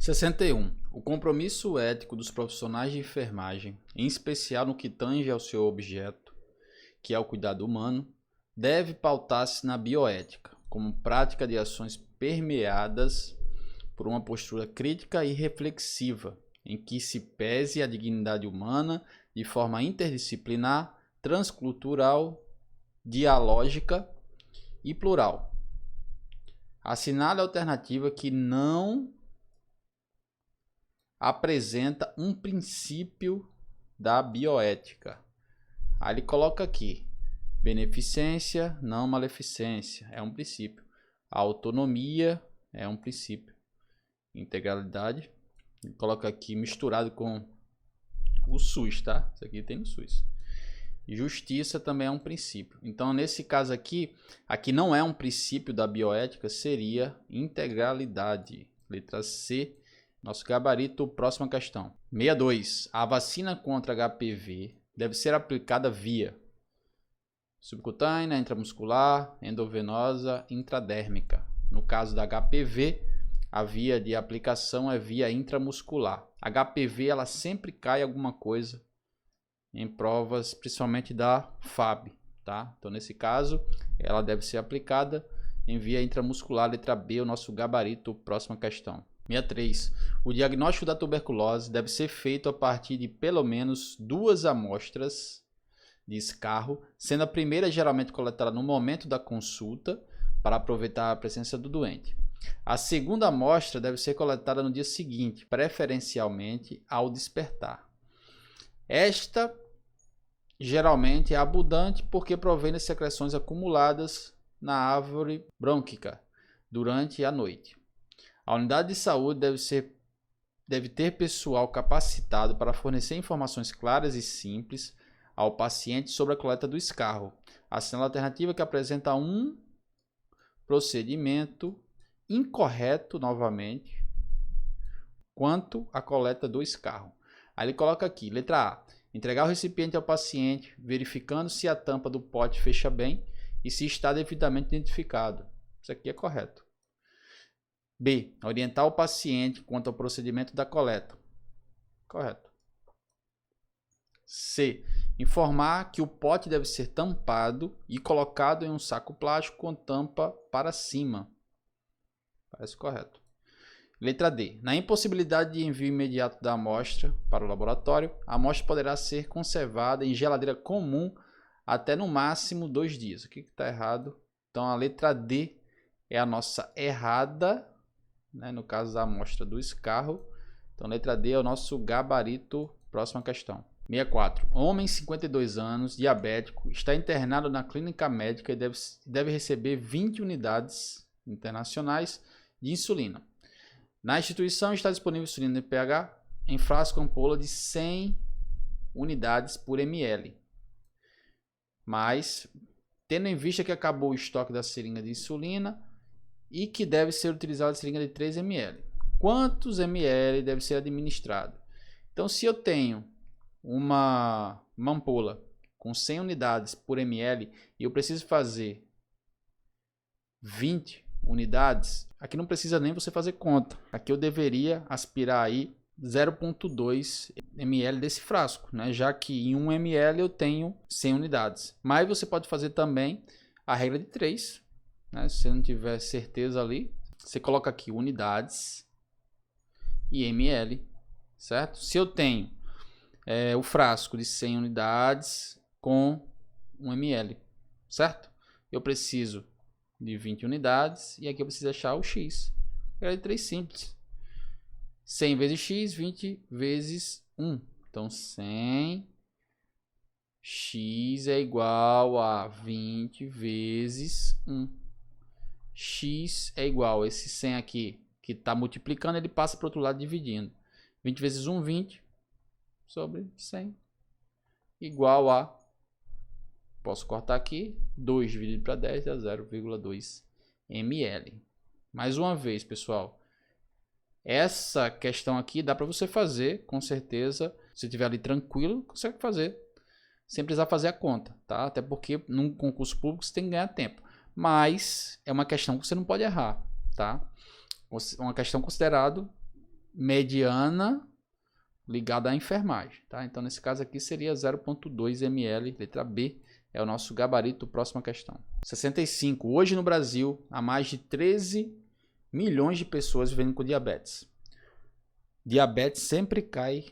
61. O compromisso ético dos profissionais de enfermagem, em especial no que tange ao seu objeto, que é o cuidado humano, deve pautar-se na bioética, como prática de ações permeadas por uma postura crítica e reflexiva, em que se pese a dignidade humana de forma interdisciplinar, transcultural, dialógica e plural. Assinale a alternativa que não apresenta um princípio da bioética. Aí ele coloca aqui: beneficência, não maleficência, é um princípio. A autonomia é um princípio. Integralidade, ele coloca aqui misturado com o SUS, tá? Isso aqui tem no SUS. Justiça também é um princípio. Então, nesse caso aqui não é um princípio da bioética, seria integralidade. Letra C, nosso gabarito. Próxima questão. 62. A vacina contra HPV deve ser aplicada via subcutânea, intramuscular, endovenosa, intradérmica. No caso da HPV, a via de aplicação é via intramuscular. HPV, ela sempre cai alguma coisa em provas, principalmente da FAB, tá? Então, nesse caso, ela deve ser aplicada em via intramuscular. Letra B, o nosso gabarito. Próxima questão. 63. O diagnóstico da tuberculose deve ser feito a partir de pelo menos 2 amostras de escarro, sendo a primeira geralmente coletada no momento da consulta, para aproveitar a presença do doente. A segunda amostra deve ser coletada no dia seguinte, preferencialmente ao despertar. Esta geralmente é abundante porque provém das secreções acumuladas na árvore brônquica durante a noite. A unidade de saúde deve ter pessoal capacitado para fornecer informações claras e simples ao paciente sobre a coleta do escarro. Assinala a alternativa que apresenta um procedimento incorreto, novamente, quanto à coleta do escarro. Aí ele coloca aqui, letra A: entregar o recipiente ao paciente, verificando se a tampa do pote fecha bem e se está devidamente identificado. Isso aqui é correto. B. Orientar o paciente quanto ao procedimento da coleta. Correto. C. Informar que o pote deve ser tampado e colocado em um saco plástico com tampa para cima. Parece correto. Letra D. Na impossibilidade de envio imediato da amostra para o laboratório, a amostra poderá ser conservada em geladeira comum até no máximo 2 dias. O que está errado? Então a letra D é a nossa errada, né, no caso da amostra do escarro. Então letra D é o nosso gabarito. Próxima questão. 64. Homem, 52 anos, diabético, está internado na clínica médica e deve receber 20 unidades internacionais de insulina. Na instituição está disponível insulina DPH em frasco ampola de 100 unidades por ml. Mas, tendo em vista que acabou o estoque da seringa de insulina e que deve ser utilizada a seringa de 3 ml. Quantos ml deve ser administrado? Então, se eu tenho uma ampola com 100 unidades por ml e eu preciso fazer 20 unidades, aqui não precisa nem você fazer conta. Aqui eu deveria aspirar aí 0,2 ml desse frasco, né? Já que em 1 ml eu tenho 100 unidades. Mas você pode fazer também a regra de 3, né? Se você não tiver certeza ali, você coloca aqui unidades e ml, certo? Se eu tenho o frasco de 100 unidades com 1 ml, certo? Eu preciso de 20 unidades e aqui eu preciso achar o x. É 3 simples. 100 vezes x, 20 vezes 1. Então 100 x é igual a 20 vezes 1. X é igual a esse 100 aqui que está multiplicando, ele passa para o outro lado dividindo. 20 vezes 1, 20 sobre 100 igual a, posso cortar aqui, 2 dividido para 10 é 0,2 ml. Mais uma vez, pessoal, essa questão aqui dá para você fazer, com certeza, se estiver ali tranquilo, consegue fazer, sem precisar fazer a conta, tá? Até porque num concurso público você tem que ganhar tempo, mas é uma questão que você não pode errar, tá? Uma questão considerada mediana ligada à enfermagem, tá? Então, nesse caso aqui seria 0,2 ml, letra B, é o nosso gabarito. Próxima questão. 65. Hoje no Brasil, há mais de 13 milhões de pessoas vivendo com diabetes. Diabetes sempre cai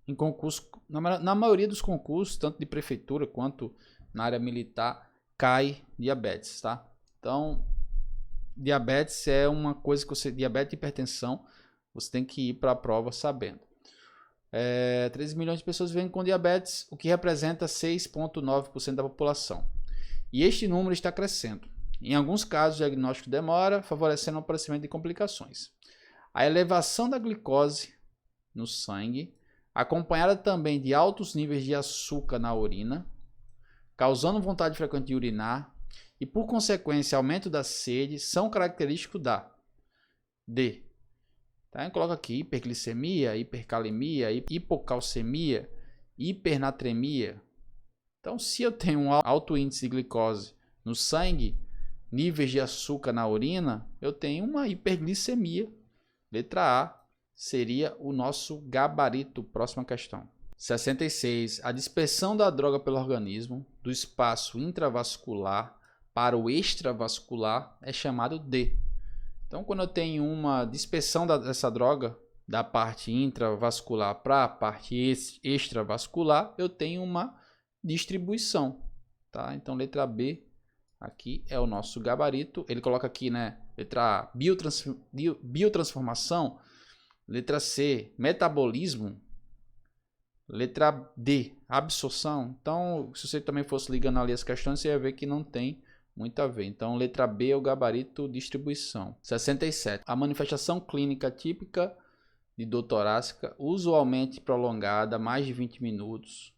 em concurso, na maioria dos concursos, tanto de prefeitura quanto na área militar, cai diabetes, tá? Então, diabetes é uma coisa que você, diabetes e hipertensão, você tem que ir para a prova sabendo. 13 milhões de pessoas vivem com diabetes, o que representa 6,9% da população. E este número está crescendo. Em alguns casos, o diagnóstico demora, favorecendo o aparecimento de complicações. A elevação da glicose no sangue, acompanhada também de altos níveis de açúcar na urina, causando vontade frequente de urinar e, por consequência, aumento da sede, são característicos da D. Tá? Coloca aqui hiperglicemia, hipercalemia, hipocalcemia, hipernatremia. Então, se eu tenho um alto índice de glicose no sangue, níveis de açúcar na urina, eu tenho uma hiperglicemia. Letra A seria o nosso gabarito. Próxima questão. 66. A dispersão da droga pelo organismo do espaço intravascular para o extravascular é chamado D. Então, quando eu tenho uma dispersão dessa droga da parte intravascular para a parte extravascular, eu tenho uma distribuição, tá? Então, letra B aqui é o nosso gabarito. Ele coloca aqui, né? Letra A, biotransformação. Letra C, metabolismo. Letra D, absorção. Então, se você também fosse ligando ali as questões, você ia ver que não tem muito a ver. Então, letra B é o gabarito, distribuição. 67. A manifestação clínica típica de dor torácica, usualmente prolongada, mais de 20 minutos,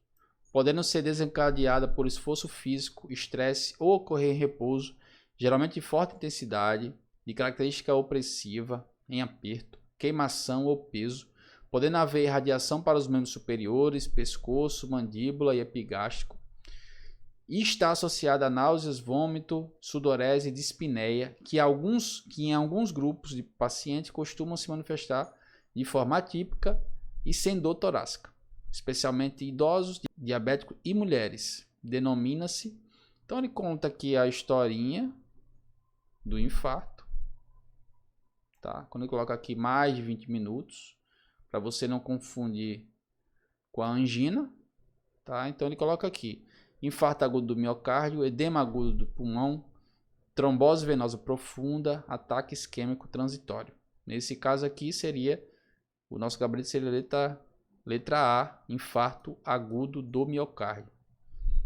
podendo ser desencadeada por esforço físico, estresse ou ocorrer em repouso, geralmente de forte intensidade, de característica opressiva, em aperto, queimação ou peso, podendo haver irradiação para os membros superiores, pescoço, mandíbula e epigástrico, e está associada a náuseas, vômito, sudorese e dispneia, que em alguns grupos de pacientes costumam se manifestar de forma atípica e sem dor torácica, especialmente idosos, diabéticos e mulheres. Denomina-se. Então ele conta aqui a historinha do infarto, tá? Quando ele coloca aqui mais de 20 minutos, para você não confundir com a angina, tá? Então ele coloca aqui infarto agudo do miocárdio, edema agudo do pulmão, trombose venosa profunda, ataque isquêmico transitório. Nesse caso aqui seria, o nosso gabarito seria letra A, infarto agudo do miocárdio.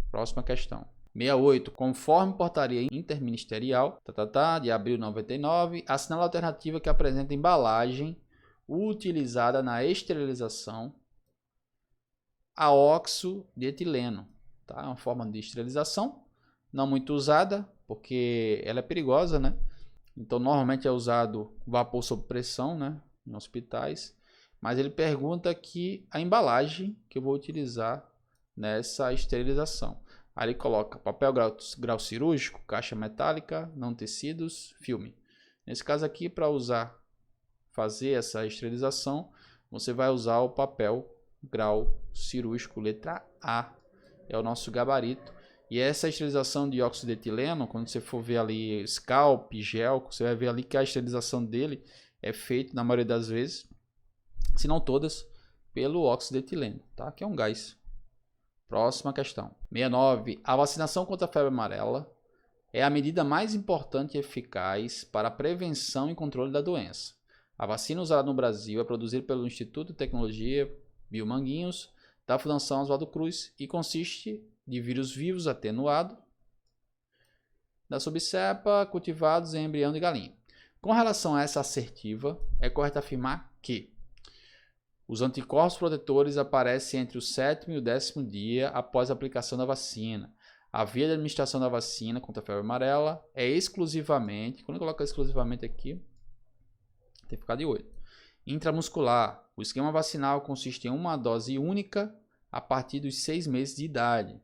Próxima questão. 68. Conforme portaria interministerial, de abril de 99, assinala a alternativa que apresenta embalagem utilizada na esterilização a óxido de etileno. Tá? É uma forma de esterilização, não muito usada, porque ela é perigosa, né? Então, normalmente é usado vapor sob pressão, né? Em hospitais. Mas ele pergunta aqui a embalagem que eu vou utilizar nessa esterilização. Aí ele coloca papel grau cirúrgico, caixa metálica, não tecidos, filme. Nesse caso aqui, para fazer essa esterilização, você vai usar o papel grau cirúrgico, letra A. É o nosso gabarito. E essa esterilização de óxido de etileno, quando você for ver ali scalp, gel, você vai ver ali que a esterilização dele é feita, na maioria das vezes, se não todas, pelo óxido de etileno, tá? Que é um gás. Próxima questão. 69. A vacinação contra a febre amarela é a medida mais importante e eficaz para a prevenção e controle da doença. A vacina usada no Brasil é produzida pelo Instituto de Tecnologia Biomanguinhos, da Fundação Oswaldo Cruz, e consiste de vírus vivos atenuado da subcepa cultivados em embrião de galinha. Com relação a essa assertiva, é correto afirmar que os anticorpos protetores aparecem entre o 7º e o 10º dia após a aplicação da vacina. A via de administração da vacina contra a febre amarela é exclusivamente, quando eu coloco exclusivamente aqui, tem que ficar de olho, intramuscular. O esquema vacinal consiste em uma dose única a partir dos 6 meses de idade.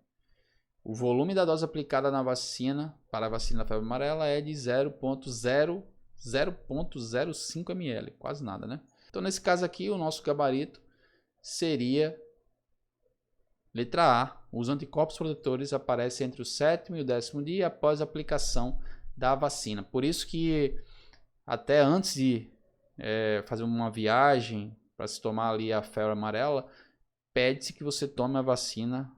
O volume da dose aplicada na vacina para a vacina da febre amarela é de 0,05 ml, quase nada, né? Então, nesse caso aqui, o nosso gabarito seria letra A. Os anticorpos protetores aparecem entre o 7º e o 10º dia após a aplicação da vacina. Por isso que até antes de fazer uma viagem para se tomar ali a febre amarela, pede-se que você tome a vacina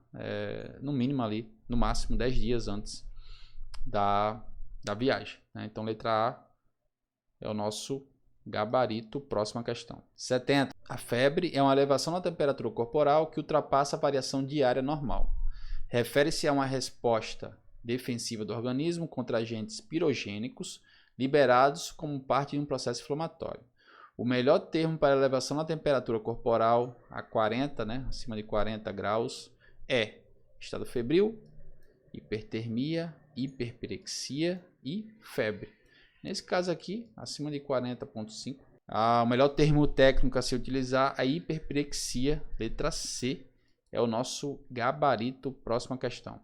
no mínimo ali, no máximo 10 dias antes da viagem, né? Então, letra A é o nosso gabarito. Próxima questão. 70. A febre é uma elevação na temperatura corporal que ultrapassa a variação diária normal. Refere-se a uma resposta defensiva do organismo contra agentes pirogênicos liberados como parte de um processo inflamatório. O melhor termo para elevação na temperatura corporal a 40, né, acima de 40 graus, é estado febril, hipertermia, hiperpirexia e febre. Nesse caso aqui, acima de 40,5. O melhor termo técnico a se utilizar, a hiperpirexia, letra C, é o nosso gabarito. Próxima questão.